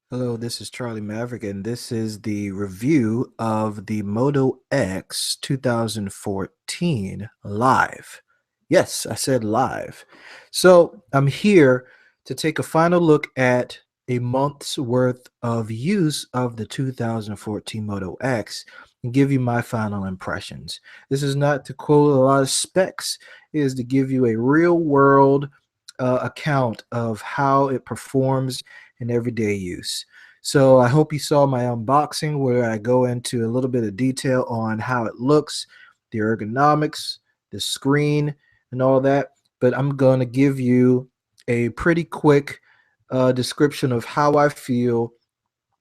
Hello, this is Charlie Maverick, and this is the review of the Moto X 2014 live. Yes, I said live. So I'm here to take a final look at a month's worth of use of the 2014 Moto X and give you my final impressions. This is not to quote a lot of specs, it is to give you a real world account of how it performs in everyday use. So I hope you saw my unboxing where I go into a little bit of detail on how it looks, the ergonomics, the screen, and all that. But I'm going to give you a pretty quick description of how I feel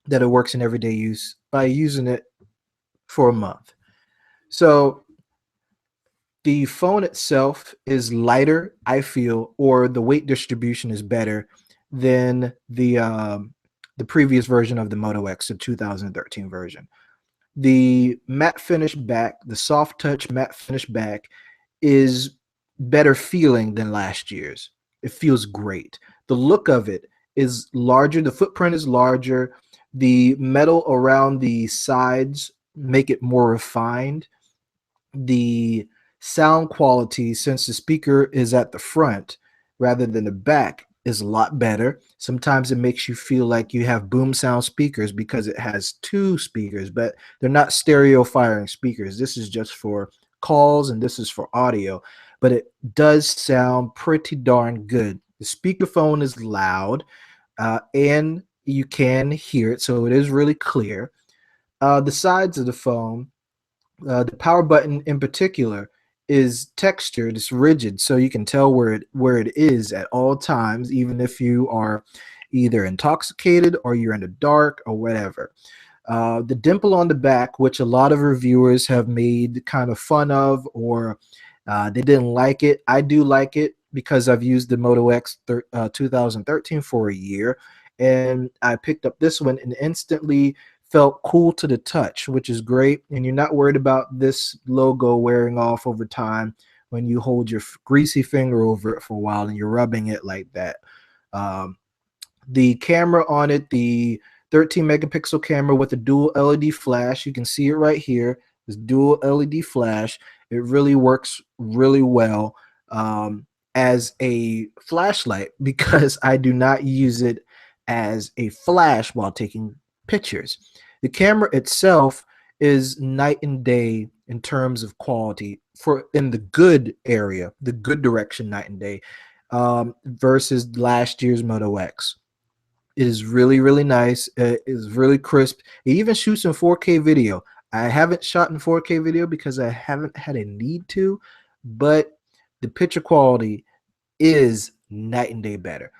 that it works in everyday use by using it for a month. So the phone itself is lighter, I feel, or the weight distribution is better than the previous version of the Moto X, the 2013 version. The matte finish back, the soft touch matte finish back, is better feeling than last year's. It feels great. The look of it is larger. The footprint is larger. The metal around the sides make it more refined. The sound quality, since the speaker is at the front rather than the back, is a lot better. Sometimes it makes you feel like you have boom sound speakers because it has two speakers, but they're not stereo firing speakers. This is just for calls and this is for audio, but it does sound pretty darn good. The speakerphone is loud and you can hear it, so it is really clear. The sides of the phone, the power button in particular is textured, it's rigid, so you can tell where it is at all times, even if you are either intoxicated or you're in the dark or whatever. The dimple on the back, which a lot of reviewers have made kind of fun of, or they didn't like it. I do like it because I've used the Moto X 2013 for a year, and I picked up this one and instantly felt cool to the touch, which is great. And you're not worried about this logo wearing off over time when you hold your greasy finger over it for a while and you're rubbing it like that. Um, the camera on it, the 13 megapixel camera with a dual LED flash, you can see it right here. This dual LED flash, it really works really well as a flashlight because I do not use it as a flash while taking pictures. The camera itself is night and day in terms of quality for in the good area, the good direction, night and day, versus last year's Moto X. It is really, really nice. It is really crisp. It even shoots in 4K video. I haven't shot in 4K video because I haven't had a need to, but the picture quality is night and day better.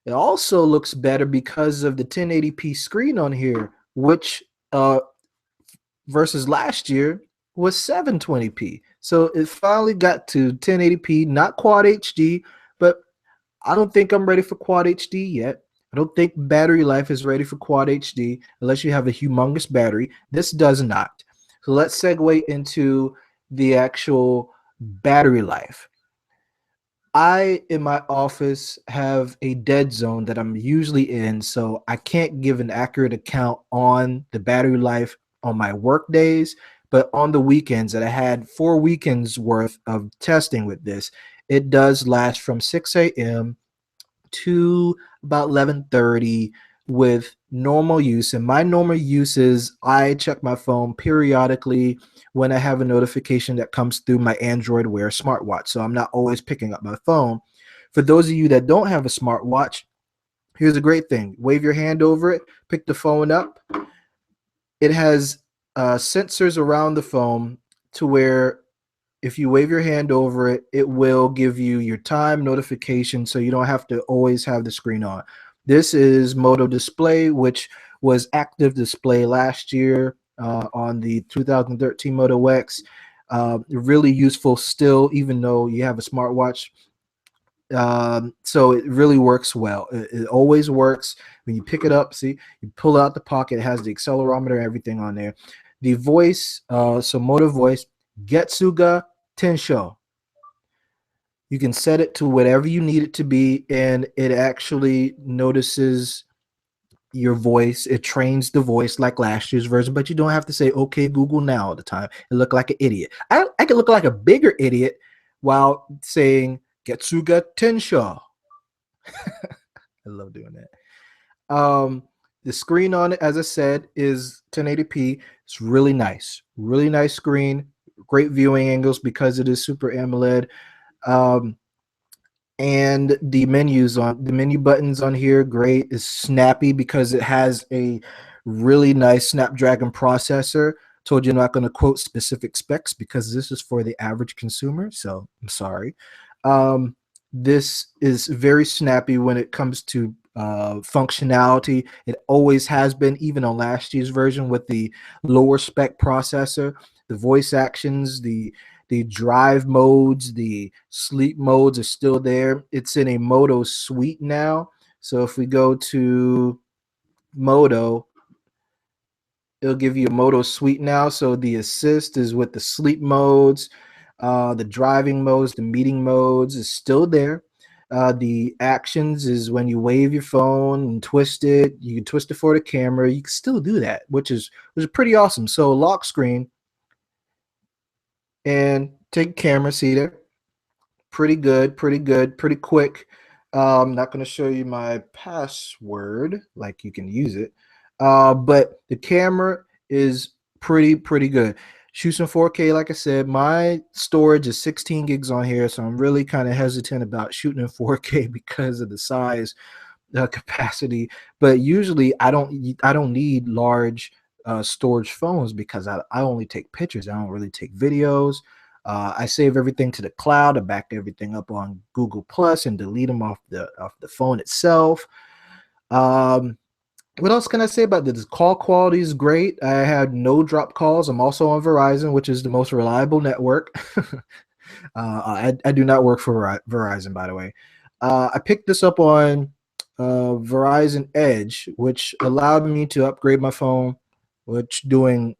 It also looks better because of the 1080p screen on here, which versus last year was 720p. So it finally got to 1080p, not quad HD, but I don't think I'm ready for quad HD yet. I don't think battery life is ready for quad HD unless you have a humongous battery. This does not. So let's segue into the actual battery life. I, in my office, have a dead zone that I'm usually in, so I can't give an accurate account on the battery life on my work days. But on the weekends, that I had 4 weekends worth of testing with this, it does last from 6 a.m. to about 11:30 with normal use. And my normal use is I check my phone periodically when I have a notification that comes through my Android Wear smartwatch. So I'm not always picking up my phone. For those of you that don't have a smartwatch, here's a great thing. Wave your hand over it, pick the phone up. It has sensors around the phone to where if you wave your hand over it, it will give you your time notification so you don't have to always have the screen on. This is Moto Display, which was active display last year on the 2013 Moto X. Really useful still, even though you have a smartwatch. So it really works well. It always works when you pick it up. See, you pull out the pocket, it has the accelerometer and everything on there. The voice, so Moto Voice, Getsuga Tensho. You can set it to whatever you need it to be, and it actually notices your voice. It trains the voice like last year's version, but you don't have to say "Okay, Google" now all the time and look like an idiot. I could look like a bigger idiot while saying "Getsuga Tensha." I love doing that. The screen on it, as I said, is 1080p. It's really nice screen. Great viewing angles because it is Super AMOLED. Um, and the menu buttons on here, great. Is snappy because it has a really nice Snapdragon processor. Told you I'm not going to quote specific specs because this is for the average consumer, so I'm sorry. um, this is very snappy when it comes to functionality. It always has been, even on last year's version with the lower spec processor. The voice actions, the drive modes, the sleep modes are still there. It's in a Moto suite now. So if we go to Moto, it'll give you a Moto suite now. So the assist is with the sleep modes, the driving modes, the meeting modes is still there. The actions is when you wave your phone and twist it. You can twist it for the camera. You can still do that, which is pretty awesome. So lock screen and take camera, see there. Pretty good, pretty good, pretty quick. I'm not going to show you my password like you can use it, but the camera is pretty good. Shoots in 4K, like I said. My storage is 16 gigs on here, so I'm really kind of hesitant about shooting in 4K because of the size capacity. But usually I don't need large storage phones because I only take pictures. I don't really take videos. I save everything to the cloud. I back everything up on Google Plus and delete them off the phone itself. Um, what else can I say about this? Call quality is great. I had no drop calls. I'm also on Verizon, which is the most reliable network. I do not work for Verizon, by the way. I picked this up on Verizon Edge, which allowed me to upgrade my phone, which doing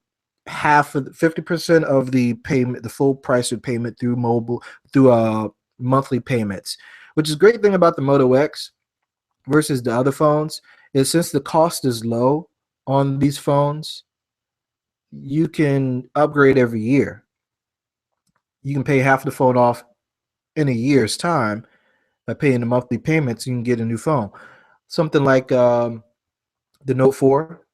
half of 50% of the payment, the full price of payment through mobile, through monthly payments, which is a great thing about the Moto X versus the other phones is since the cost is low on these phones, you can upgrade every year. You can pay half the phone off in a year's time by paying the monthly payments. You can get a new phone, something like the Note 4,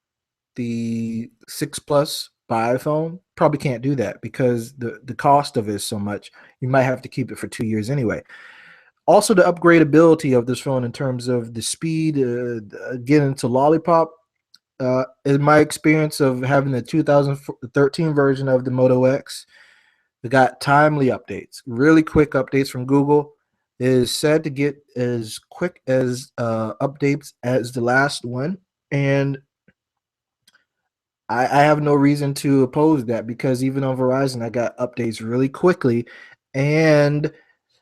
the 6 Plus by iPhone. Probably can't do that because the cost of it is so much. You might have to keep it for 2 years anyway. Also, the upgradability of this phone in terms of the speed, getting to Lollipop. In my experience of having the 2013 version of the Moto X, we got timely updates, really quick updates from Google. It is said to get as quick as updates as the last one, and I have no reason to oppose that because even on Verizon, I got updates really quickly, and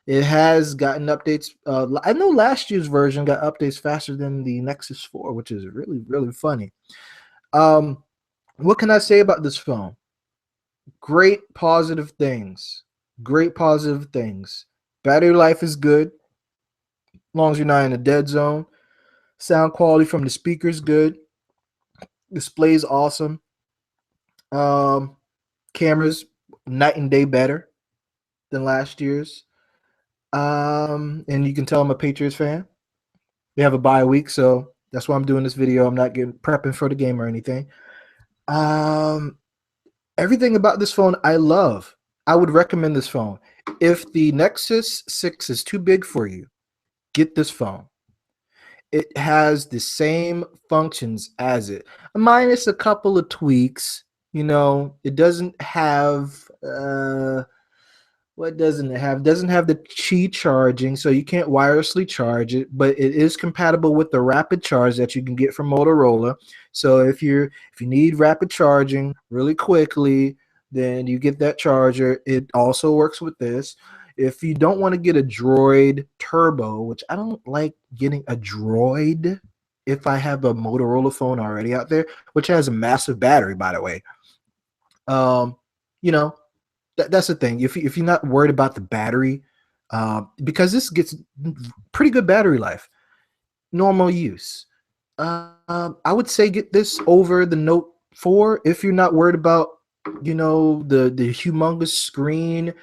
it has gotten updates. I know last year's version got updates faster than the Nexus 4, which is really funny. Um, what can I say about this phone? Great positive things. Great positive things. Battery life is good, as long as you're not in a dead zone. Sound quality from the speakers good. Display's awesome. Um, cameras night and day better than last year's. And you can tell I'm a Patriots fan. They have a bye week, so that's why I'm doing this video. I'm not getting prepping for the game or anything. Um, everything about this phone I love. I would recommend this phone. If the Nexus 6 is too big for you, get this phone. It has the same functions as it, minus a couple of tweaks. It doesn't have what doesn't it have? Doesn't have the Qi charging, so you can't wirelessly charge it, but it is compatible with the rapid charge that you can get from Motorola. So if you need rapid charging really quickly, then you get that charger. It also works with this. If you don't want to get a Droid Turbo, which I don't like getting a Droid if I have a Motorola phone already out there, which has a massive battery, by the way. Um, you know, that's the thing. If you're not worried about the battery, because this gets pretty good battery life, normal use. I would say get this over the Note 4 if you're not worried about, the humongous screen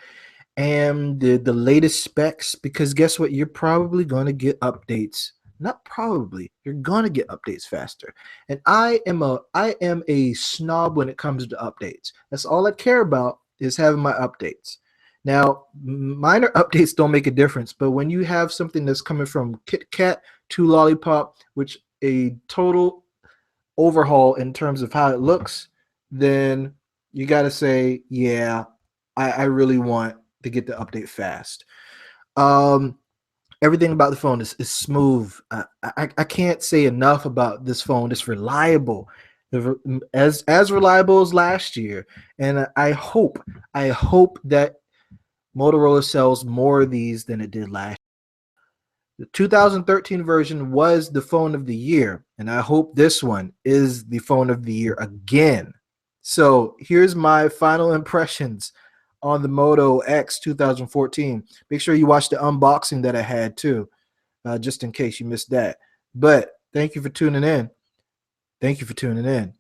and the latest specs, because guess what? You're probably going to get updates. Not probably, you're going to get updates faster. And I am a snob when it comes to updates. That's all I care about, is having my updates. Now, minor updates don't make a difference, but when you have something that's coming from KitKat to Lollipop, which a total overhaul in terms of how it looks, then you got to say, yeah, I really want to get the update fast. Um, Everything about the phone is smooth. I can't say enough about this phone. It's reliable, as reliable as last year, and I hope that Motorola sells more of these than it did last. The 2013 version was the phone of the year, and I hope this one is the phone of the year again. So here's my final impressions on the Moto X 2014. Make sure you watch the unboxing that I had too, just in case you missed that. But thank you for tuning in. Thank you for tuning in.